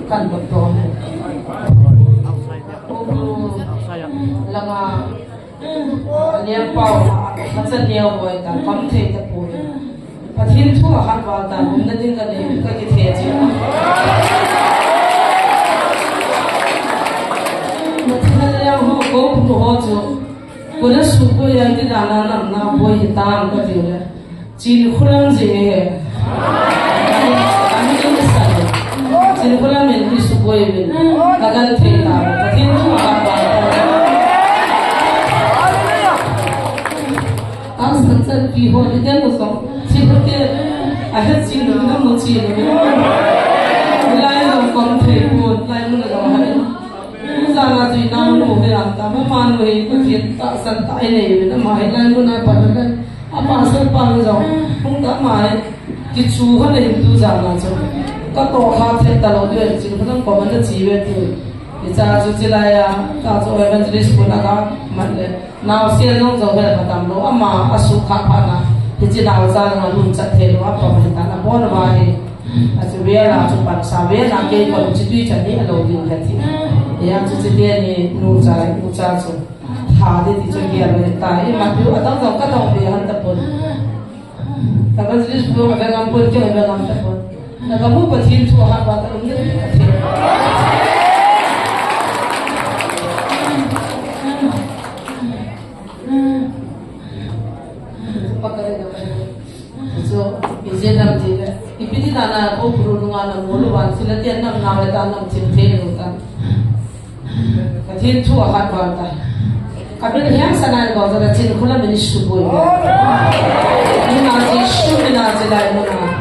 kan betul. Langa liang pau macam dia buat kan, kamu tidak boleh. Pathin tu akan buat kan, bunda tinggal ni kita kerja. Macam dia kau tu hojo, kau suku yang di dalam nama boy hitam kau dia, ciri kurang je. Kami tu besar. Ciri kurang ni suku ini, lagan cerita. Pathin tu akan buat. Sangat pihon itu yang musong, seperti ada ciri itu macam ini. Lain orang kontribut, lain orang lain. Misalnya tu nama orang tapi mana itu kita santai ni, nama lain orang apa kan? Apa asal panjang? Kita mai kicuhan itu jangan tu. Kata orang kita lalu dia ciri itu komen tu ciri itu. Bicara jualan kalau evangelis pun agak mana, now siapa yang jauh dari batam lo, ama asuka pana, bicara jualan lalu cakap lo apa macam mana, pun mahir, asyik biar cuman sahaja nak kalau jadi jadi lalu dia kati, yang jadi ni nujar tu, hadi di jadi lalu tak, ini macam ada orang kata orang dia hantar pun, evangelis pun ada orang pun dia ada orang hantar pun, kamu berhenti tu hak batal ini kati. So, izin nam jiga. Ipiti dana ko purununga na mulu wan sila tiyan nam naweta nam cimte lutan. Katin tu akan banta. Kabel yang sana ko zara cin kula minis subuh. Ini naji shu ni naji lai mana.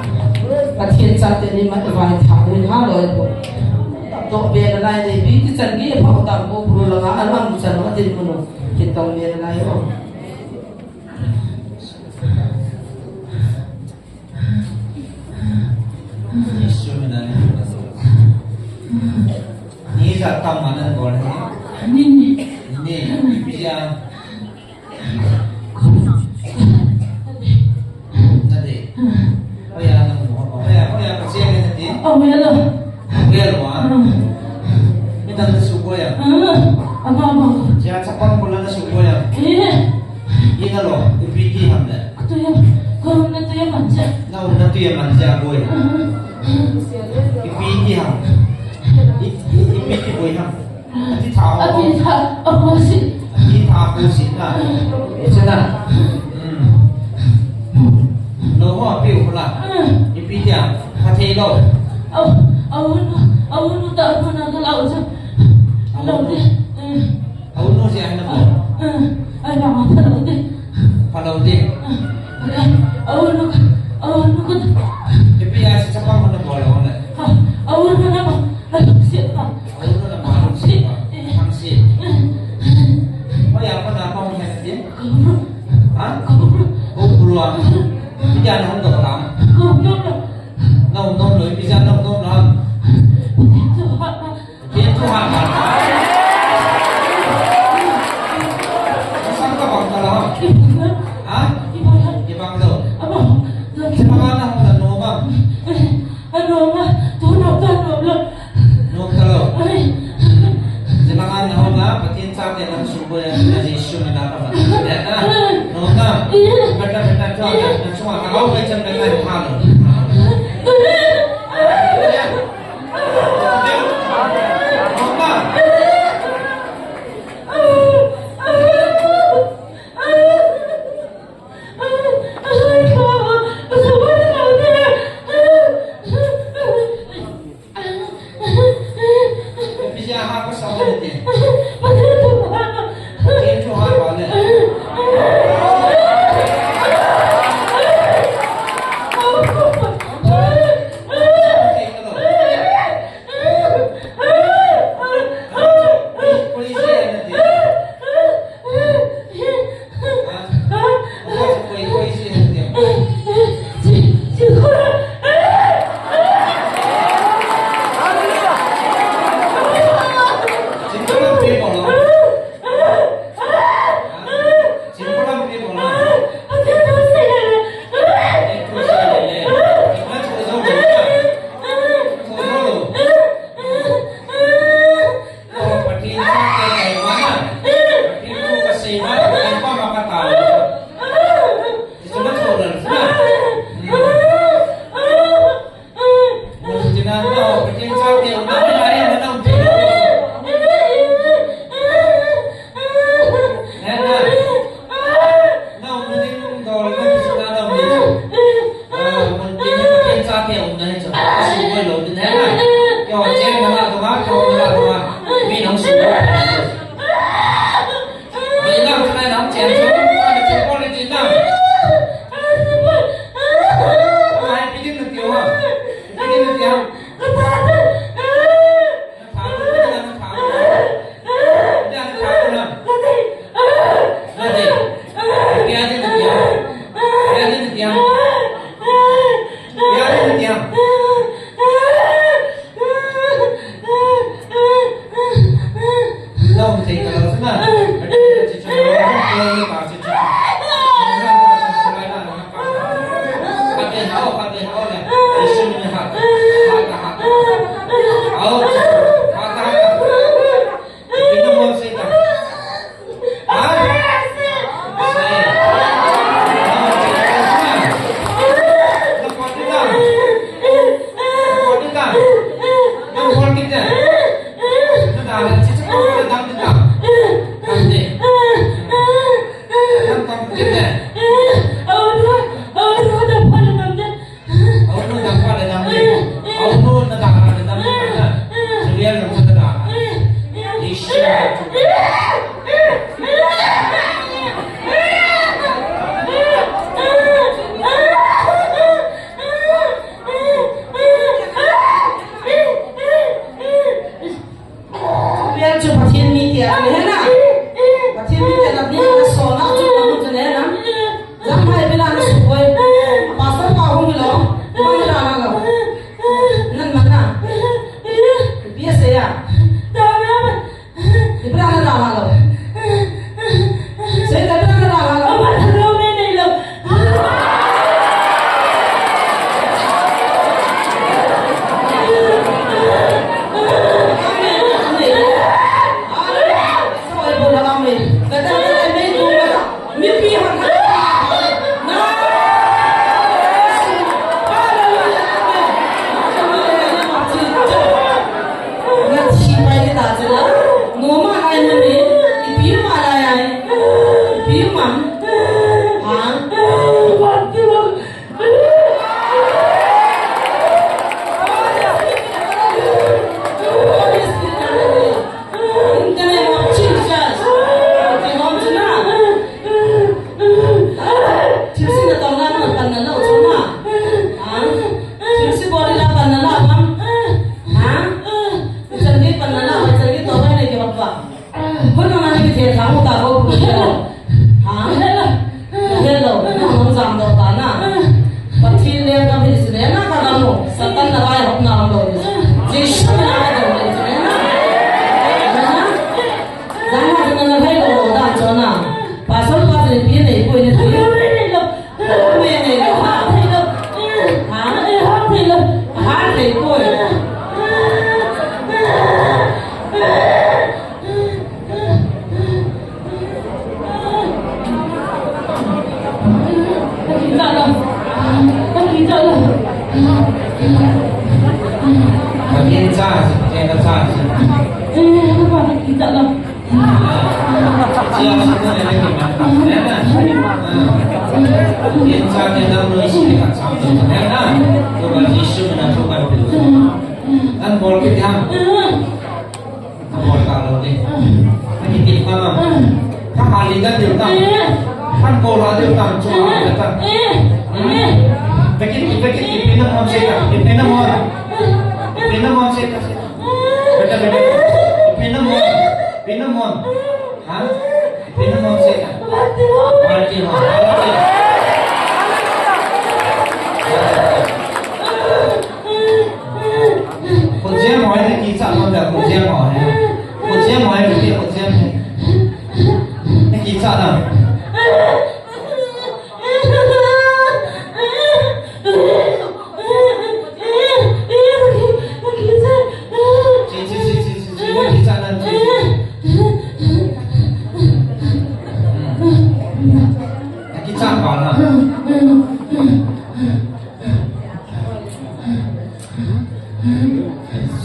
Katin cate ni mat vai tha ni halo ko. To be lai ni ipiti cangi pa utam ko purununga alam bukan atin puno. Kita be lai ko. Ni datang mana kau ni? Ni biar nanti. Oh ya kecil ni nanti. Oh ya. Minta suku ya. Apa? Jangan cepat pulang suku ya. Ini loh, ipiti hamda. Tu ya, kau nanti ya manja. Nanti ya manja boy. Ipiti ham. Ipiti boy ham. Nanti tahu. Apa sih? Nanti tahu sih lah. Macam Loh apa pula? Ipiti ham. Hati lo. Awak tak pernah kalau je. Lalu deh. Awak siapa nak buat? Ayah apa lalu deh? Kalau deh. Awak nak. Tapi ya siapa mana boleh orang? Awak nak apa? Siapa? Awak nak malu siapa? Angsi. Oh ya apa nak kau macam ni? Kau keluar. Bisa nak untuk lam. Nong loi bisa nong lam. Dia Tuhan kan? Asal kau bang kalau? Di bang tu. Siapa mana orang nong bang? Tu nak lo. Nong kalau. Siapa mana orang lah? Patin saat yang nak subuh yang ada isu ni nak apa? Nong kan? Benda tu ada. Cuma kalau macam dengan hal. Oh na no, bikin sakit, udah ayah menang tidur. Nena, no, mending kalau itu sudah ada mending. Mending bikin sakit, udah itu. Masih boleh loh, Nena. Kau cek nama doa, kau nama doa, minum susu. Minum cuma nak cek susu, ada cek boleh cinta.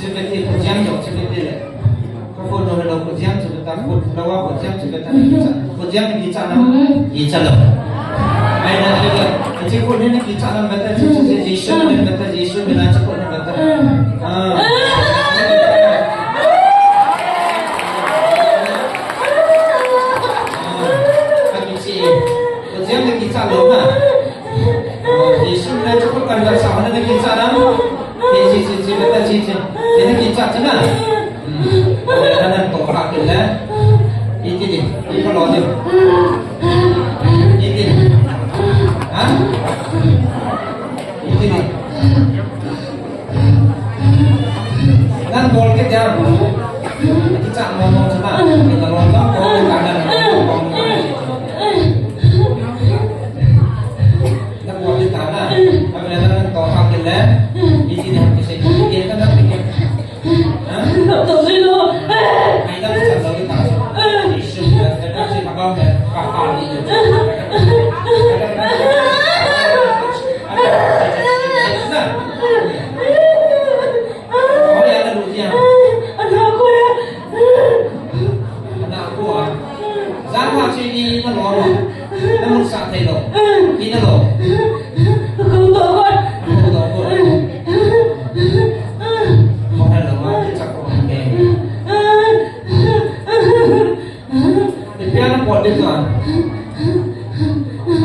seperti hujan jauh seperti le. Kau dah lalu hujan seperti aku lawa hujan seperti hujan di sana di sana. Ayah juga, jika kau ni di sana betul Yesus betul Yesus bila cakap ni betul. Hujan di sana mana? Yesus bila cakap kan bersama mana di sana? Yesus betul Yesus. Jadi kita cina. Ada toprak kita. Ini dia. Ini kalau dia. Ini. Hah? Ini dia. Dan bol kita kita ngomong cina. Kita ngomong kau kadang ngomong. Dan bol kita na. Apabila toprak kita. Ini dia kita fikir kan tak fikir. Tôi biết luôn. Hãy đăng ký kênh để ủng hộ kênh của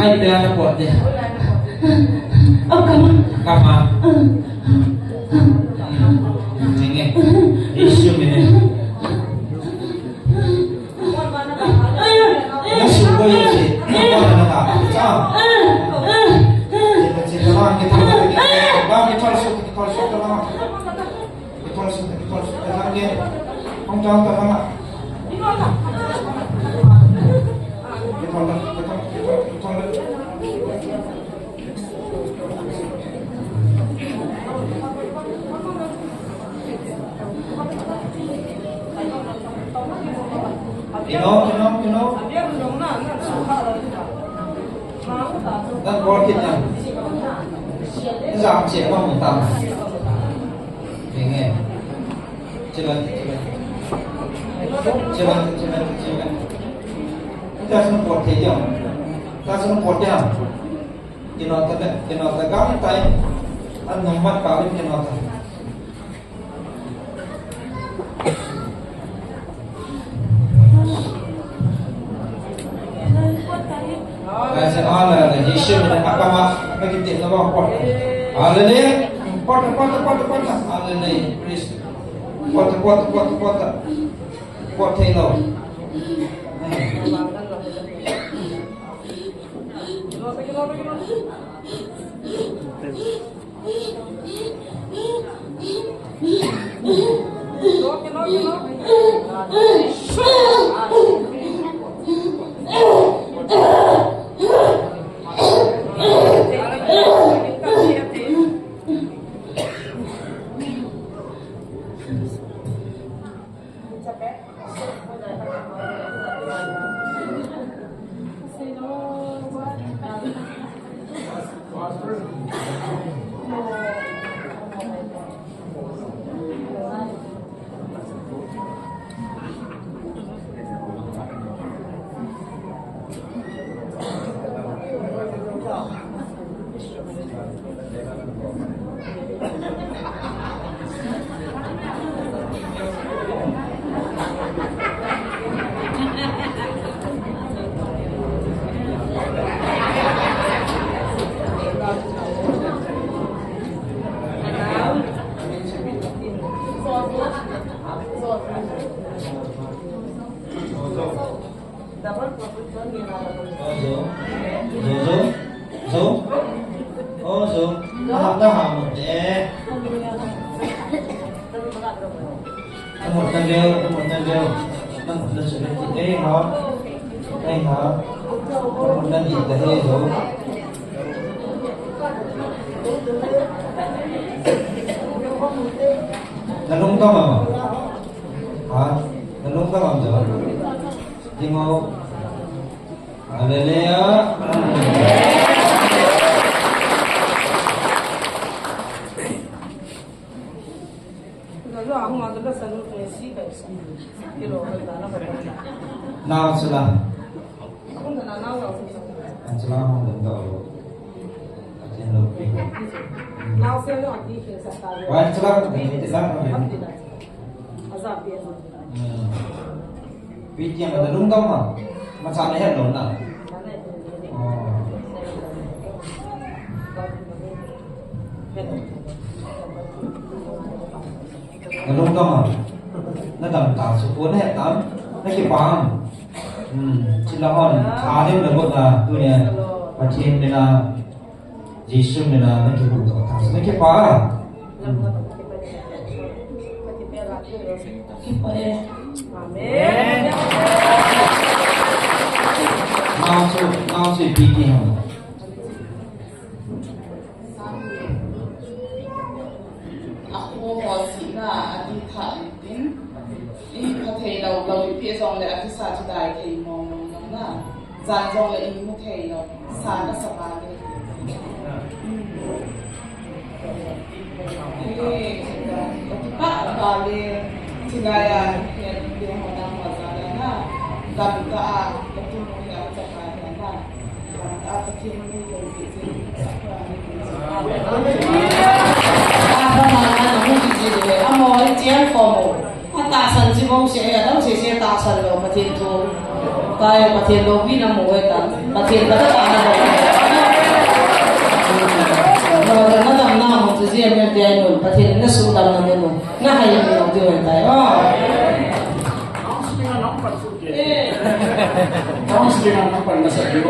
Hai dia nak buat dia. Kama. Ini. Isu ini. Isu boleh sih. Apa nak tak? Cam. Kita orang kita bang kita harus orang. Kita harus lagi. Orang tahu tak mana? Kino. Dan bolehnya. Giảm trẻ qua một tầm. Để nghe. Coba. Kita semua buat dia. Kita semua buat dia. Kino tegak tay. An nomor kawin kino tegak. Saya Allah Yesus dan apa mak bagi kita nama pot. Allah ni pot. Allah ni please. Pot. Pot hello. Nalung ka mama? Ha? Nalung ka mama dyan? Di mo? Hallelujah! 就俺妈这个生活费洗个洗，给了我打那个工钱。nào sẽ là 工钱那我是。sẽ là không được đâu trên lầu kia lao xe nó đi thì sẽ ta quay sẽ là không được sẽ là không được azab dia vì chuyện là đúng không mà sao lại hết lộn nào là đúng không nó tầm tạo số cuốn hết tắm nó chỉ bằng chỉ là on khá thêm là một là tôi nè và trên này là Jesus này là nó chỉ đủ tạo tạo nó chỉ quá nào sẽ bị gì không aku mau sila adi thaitin ini kathei lo pi zong le adi sa chi dai thei mo na zan zong le ini mu thei lo sa na sa ba le pa ba le tilaya ya ni ho na ma za na dan ta a tu mu ya sa ba na dan ta a ti mu ni yo ti ti sa ba ni坚佛母，他大神之梦写呀，都写些大神了，我天主，但我天主比那母会大，我天主都大那个。那咱们那我直接面对我，我天那书当那么那还有没有对不对啊Kamu sedang nampak masa itu.